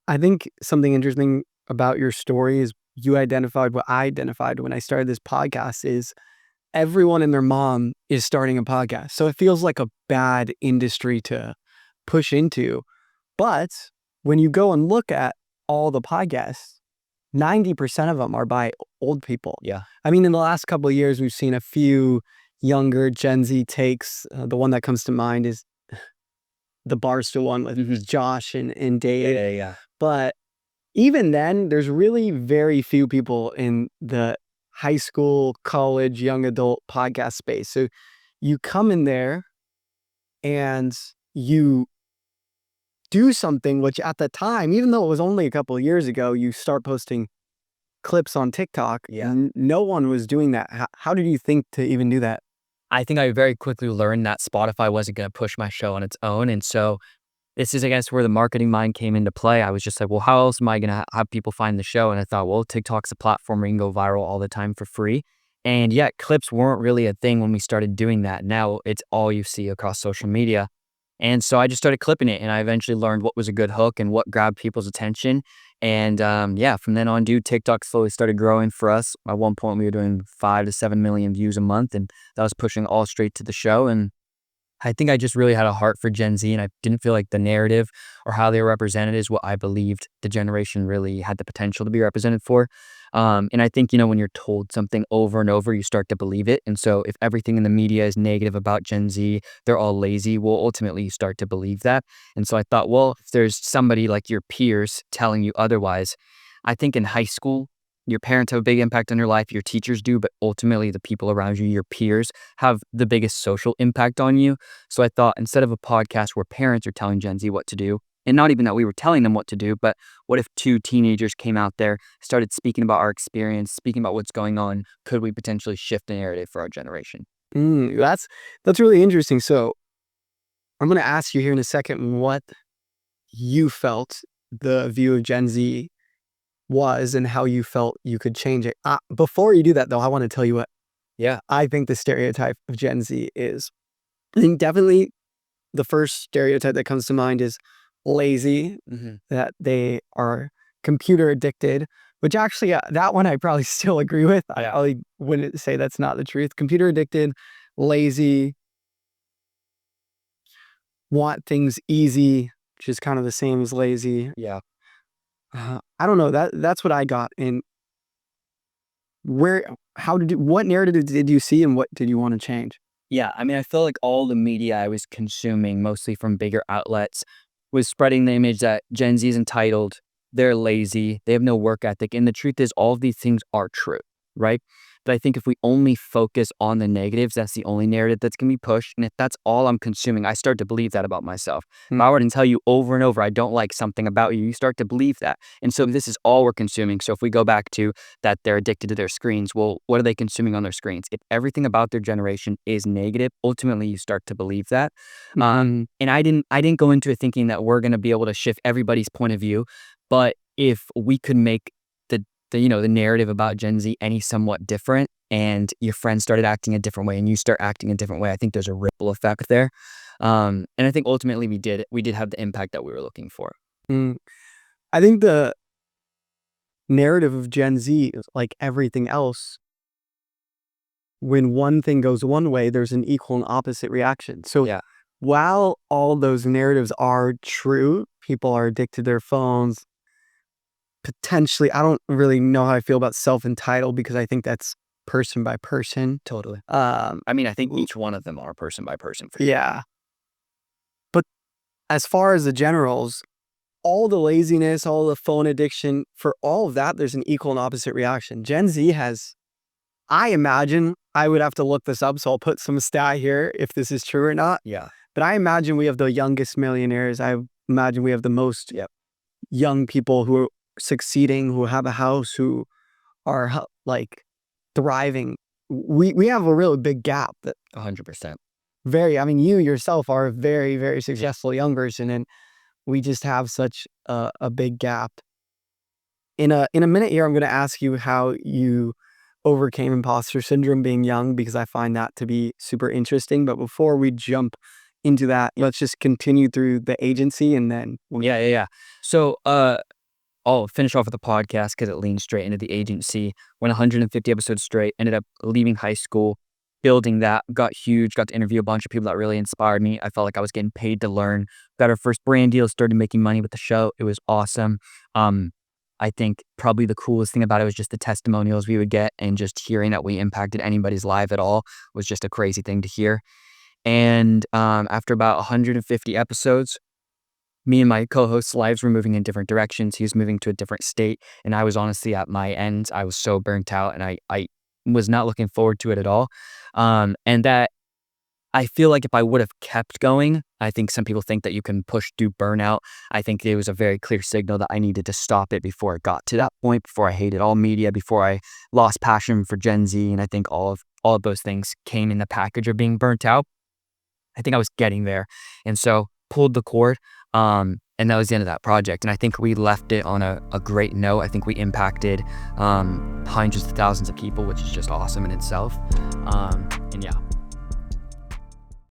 I think something interesting about your story is you identified what I identified when I started this podcast is everyone and their mom is starting a podcast. So it feels like a bad industry to push into. But when you go and look at all the podcasts, 90% of them are by old people. Yeah. I mean, in the last couple of years, we've seen a few younger Gen Z takes. The one that comes to mind is the Barstool one with Josh and Dave. Yeah. But even then, there's really very few people in the high school, college, young adult podcast space. So you come in there and you do something which at the time, even though it was only a couple of years ago, you start posting clips on TikTok. Yeah. No one was doing that. How did you think to even do that? I think I very quickly learned that Spotify wasn't going to push my show on its own. And so this is, I guess, where the marketing mind came into play. I was just like, well, how else am I going to have people find the show? And I thought, well, TikTok's a platform where you can go viral all the time for free. And yet clips weren't really a thing when we started doing that. Now it's all you see across social media. And so I just started clipping it, and I eventually learned what was a good hook and what grabbed people's attention. And from then on, TikTok slowly started growing for us. At one point, we were doing 5 to 7 million views a month, and that was pushing all straight to the show. And I think I just really had a heart for Gen Z, and I didn't feel like the narrative or how they were represented is what I believed the generation really had the potential to be represented for. And I think, when you're told something over and over, you start to believe it. And so if everything in the media is negative about Gen Z, they're all lazy, well, ultimately you start to believe that. And so I thought, well, if there's somebody like your peers telling you otherwise, I think in high school, your parents have a big impact on your life, your teachers do, but ultimately the people around you, your peers, have the biggest social impact on you. So I thought instead of a podcast where parents are telling Gen Z what to do, and not even that we were telling them what to do, but what if two teenagers came out there, started speaking about our experience, speaking about what's going on? Could we potentially shift the narrative for our generation? That's really interesting. So I'm going to ask you here in a second what you felt the view of Gen Z was and how you felt you could change it. Before you do that, though, I want to tell you what I think the stereotype of Gen Z is. I think definitely the first stereotype that comes to mind is lazy, that they are computer addicted, which actually, that one I probably still agree with. I probably wouldn't say that's not the truth. Computer addicted, lazy, want things easy, which is kind of the same as lazy. Yeah. I don't know. That's what I got. And what narrative did you see and what did you want to change? Yeah, I mean, I feel like all the media I was consuming, mostly from bigger outlets, was spreading the image that Gen Z is entitled, they're lazy, they have no work ethic. And the truth is, all of these things are true, right? But I think if we only focus on the negatives, that's the only narrative that's going to be pushed. And if that's all I'm consuming, I start to believe that about myself. If I were to tell you over and over, I don't like something about you, you start to believe that. And so this is all we're consuming. So if we go back to that they're addicted to their screens, well, what are they consuming on their screens? If everything about their generation is negative, ultimately you start to believe that. And I didn't go into it thinking that we're going to be able to shift everybody's point of view. But if we could make the narrative about Gen Z any somewhat different, and your friends started acting a different way and you start acting a different way, I think there's a ripple effect there. And I think ultimately we did have the impact that we were looking for. I think the narrative of Gen Z is like everything else. When one thing goes one way, there's an equal and opposite reaction. So while all those narratives are true, people are addicted to their phones, potentially, I don't really know how I feel about self-entitled because I think that's person by person. Totally. I mean, I think each one of them are person by person for sure. Yeah. But as far as the generals, all the laziness, all the phone addiction, for all of that, there's an equal and opposite reaction. Gen Z has, I imagine, I would have to look this up, so I'll put some stat here if this is true or not. Yeah. But I imagine we have the youngest millionaires. I imagine we have the most young people who are succeeding, who have a house, who are like thriving. We have a really big gap that 100%. I mean, you yourself are a very, very successful young person, and we just have such a big gap. In a minute here, I'm going to ask you how you overcame imposter syndrome being young, because I find that to be super interesting. But before we jump into that, let's just continue through the agency and then Yeah. So I'll finish off with the podcast because it leans straight into the agency. Went 150 episodes straight, ended up leaving high school, building that, got huge, got to interview a bunch of people that really inspired me. I felt like I was getting paid to learn. Got our first brand deal, started making money with the show. It was awesome. I think probably the coolest thing about it was just the testimonials we would get, and just hearing that we impacted anybody's life at all was just a crazy thing to hear. And after about 150 episodes, me and my co-host's lives were moving in different directions. He was moving to a different state, and I was honestly at my end. I was so burnt out, and I was not looking forward to it at all. And that I feel like if I would have kept going, I think some people think that you can push through burnout. I think it was a very clear signal that I needed to stop it before it got to that point, before I hated all media, before I lost passion for Gen Z. And I think all of those things came in the package of being burnt out. I think I was getting there. And so pulled the cord. And that was the end of that project. And I think we left it on a great note. I think we impacted hundreds of thousands of people, which is just awesome in itself. And yeah.